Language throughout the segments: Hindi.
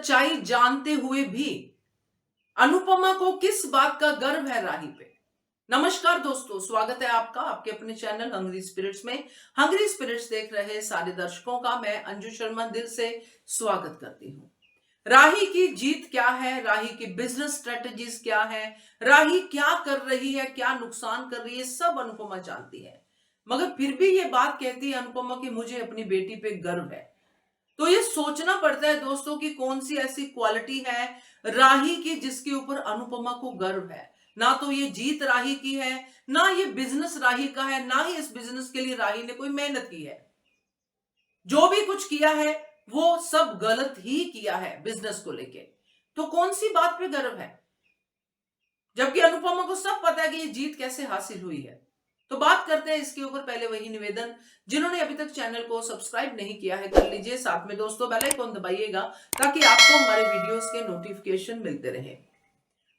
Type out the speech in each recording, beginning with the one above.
सच्चाई जानते हुए भी अनुपमा को किस बात का गर्व है राही पे। नमस्कार दोस्तों, स्वागत है आपका आपके अपने चैनल हंग्री स्पिरिट्स में। हंग्री स्पिरिट्स देख रहे सारे दर्शकों का मैं अंजू शर्मा दिल से स्वागत करती हूँ। राही की जीत क्या है, राही की बिजनेस स्ट्रेटजीज क्या है, राही क्या कर रही है, क्या नुकसान कर रही है, सब अनुपमा जानती है। मगर फिर भी ये बात कहती है अनुपमा कि मुझे अपनी बेटी पे गर्व है। तो ये सोचना पड़ता है दोस्तों कि कौन सी ऐसी क्वालिटी है राही की जिसके ऊपर अनुपमा को गर्व है। ना तो ये जीत राही की है, ना ये बिजनेस राही का है, ना ही इस बिजनेस के लिए राही ने कोई मेहनत की है। जो भी कुछ किया है वो सब गलत ही किया है बिजनेस को लेके। तो कौन सी बात पे गर्व है, जबकि अनुपमा को सब पता है कि ये जीत कैसे हासिल हुई है। तो बात करते हैं इसके ऊपर। पहले वही निवेदन, जिन्होंने अभी तक चैनल को सब्सक्राइब नहीं किया है कर लीजिए, साथ में दोस्तों बेल आइकन दबाइएगा ताकि आपको हमारे वीडियोस के नोटिफिकेशन मिलते रहे।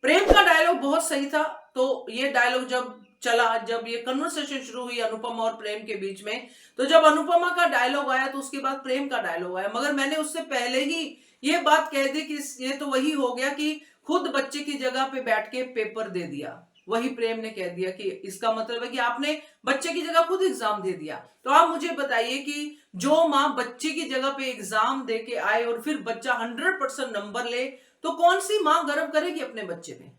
प्रेम का डायलॉग बहुत सही था। तो ये डायलॉग जब चला, जब ये कन्वर्सेशन शुरू हुई अनुपमा और प्रेम के बीच में, तो जब अनुपमा का डायलॉग आया तो उसके बाद प्रेम का डायलॉग आया। मगर मैंने उससे पहले ही ये बात कह दी कि ये तो वही हो गया कि खुद बच्चे की जगह पे बैठ के पेपर दे दिया। वही प्रेम ने कह दिया कि इसका मतलब है कि आपने बच्चे की जगह खुद एग्जाम दे दिया। तो आप मुझे बताइए कि जो माँ बच्चे की जगह पे एग्जाम दे के आए और फिर बच्चा 100% नंबर ले, तो कौन सी मां गर्व करेगी अपने बच्चे पे?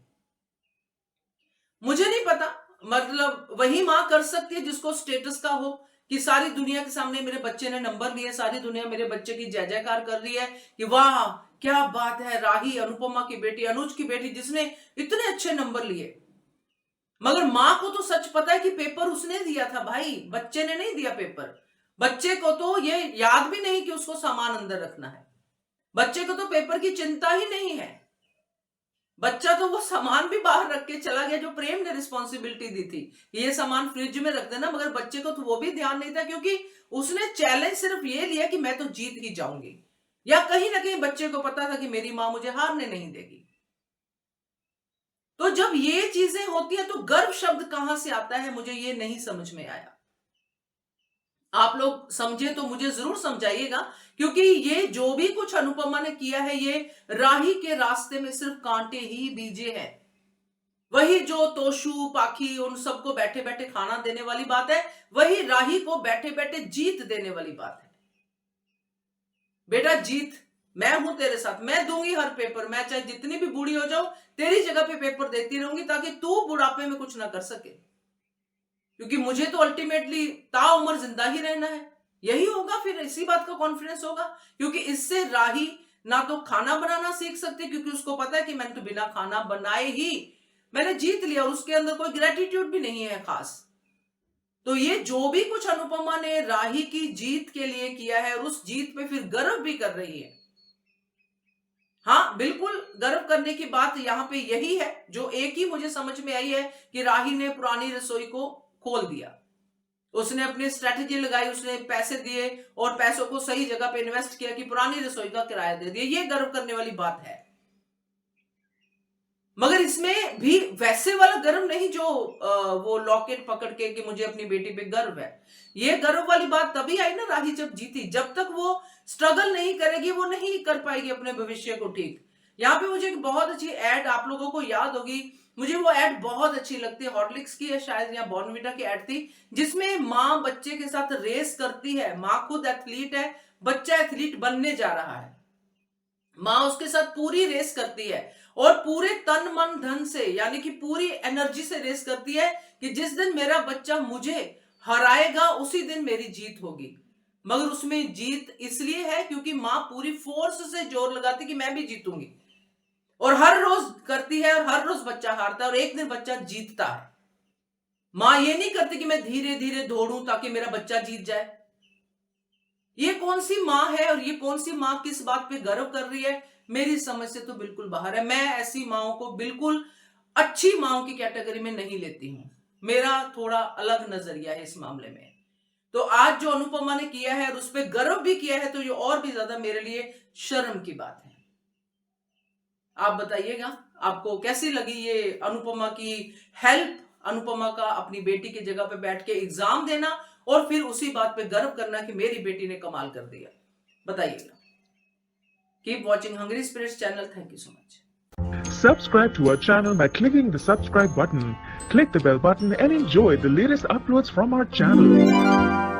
मुझे नहीं पता। मतलब वही मां कर सकती है जिसको स्टेटस का हो कि सारी दुनिया के सामने मेरे बच्चे ने नंबर लिए, सारी दुनिया मेरे बच्चे की जय जयकार कर रही है कि वाह क्या बात है, राही अनुपमा की बेटी, अनुज की बेटी जिसने इतने अच्छे नंबर लिए। मगर मां को तो सच पता है कि पेपर उसने दिया था भाई, बच्चे ने नहीं दिया पेपर। बच्चे को तो ये याद भी नहीं कि उसको सामान अंदर रखना है। बच्चे को तो पेपर की चिंता ही नहीं है। बच्चा तो वो सामान भी बाहर रख के चला गया जो प्रेम ने रिस्पॉन्सिबिलिटी दी थी, ये सामान फ्रिज में रख देना। मगर बच्चे को तो वो भी ध्यान नहीं था, क्योंकि उसने चैलेंज सिर्फ ये लिया कि मैं तो जीत ही जाऊंगी। या कहीं ना कहीं बच्चे को पता था कि मेरी मां मुझे हारने नहीं देगी। तो जब ये चीजें होती है तो गर्व शब्द कहां से आता है, मुझे ये नहीं समझ में आया। आप लोग समझे तो मुझे जरूर समझाइएगा, क्योंकि ये जो भी कुछ अनुपमा ने किया है ये राही के रास्ते में सिर्फ कांटे ही बीजे हैं। वही जो तोशु पाखी उन सबको बैठे बैठे खाना देने वाली बात है, वही राही को बैठे बैठे जीत देने वाली बात है। बेटा जीत, मैं हूं तेरे साथ, मैं दूंगी हर पेपर, मैं चाहे जितनी भी बूढ़ी हो जाऊं तेरी जगह पे पेपर देती रहूंगी ताकि तू बुढ़ापे में कुछ ना कर सके। क्योंकि मुझे तो अल्टीमेटली ताउम्र जिंदा ही रहना है। यही होगा, फिर इसी बात का कॉन्फिडेंस होगा। क्योंकि इससे राही ना तो खाना बनाना सीख सकती, क्योंकि उसको पता है कि मैंने तो बिना खाना बनाए ही मैंने जीत लिया, और उसके अंदर कोई ग्रेटिट्यूड भी नहीं है खास। तो ये जो भी कुछ अनुपमा ने राही की जीत के लिए किया है और उस जीत पे फिर गर्व भी कर रही है। हाँ बिल्कुल, गर्व करने की बात यहाँ पे यही है जो एक ही मुझे समझ में आई है कि राही ने पुरानी रसोई को खोल दिया। उसने अपनी स्ट्रेटेजी लगाई, उसने पैसे दिए और पैसों को सही जगह पे इन्वेस्ट किया कि पुरानी रसोई का किराया दे दिया। ये गर्व करने वाली बात है। मगर इसमें भी वैसे वाला गर्व नहीं जो वो लॉकेट पकड़ के कि मुझे अपनी बेटी पे गर्व है। ये गर्व वाली बात तभी आई ना राही जब जीती। जब तक वो स्ट्रगल नहीं करेगी वो नहीं कर पाएगी अपने भविष्य को ठीक। यहाँ पे मुझे एक बहुत अच्छी एड आप लोगों को याद होगी, मुझे वो एड बहुत अच्छी लगती है, हॉर्लिक्स की है शायद या बॉर्नविटा की एड थी, जिसमें माँ बच्चे के साथ रेस करती है। माँ खुद एथलीट है, बच्चा एथलीट बनने जा रहा है। माँ उसके साथ पूरी रेस करती है और पूरे तन मन धन से, यानी कि पूरी एनर्जी से रेस करती है कि जिस दिन मेरा बच्चा मुझे हराएगा उसी दिन मेरी जीत होगी। मगर उसमें जीत इसलिए है क्योंकि माँ पूरी फोर्स से जोर लगाती कि मैं भी जीतूंगी, और हर रोज करती है और हर रोज बच्चा हारता है और एक दिन बच्चा जीतता है। माँ ये नहीं करती कि मैं धीरे धीरे दौड़ूं ताकि मेरा बच्चा जीत जाए। ये कौन सी माँ है और ये कौन सी माँ किस बात पे गर्व कर रही है, मेरी समझ से तो बिल्कुल बाहर है। मैं ऐसी माओ को बिल्कुल अच्छी माओ की कैटेगरी में नहीं लेती हूं। मेरा थोड़ा अलग नजरिया है इस मामले में। तो आज जो अनुपमा ने किया है और उस पर गर्व भी किया है, तो ये और भी ज्यादा मेरे लिए शर्म की बात है। आप बताइएगा आपको कैसी लगी ये अनुपमा की हेल्प, अनुपमा का अपनी बेटी की जगह पे बैठ के एग्जाम देना और फिर उसी बात पे गर्व करना कि मेरी बेटी ने कमाल कर दिया। बताइएगा। Keep watching Hungry Spirits channel. Thank you so much. Subscribe to our channel by clicking the subscribe button. Click the bell button and enjoy the latest uploads from our channel.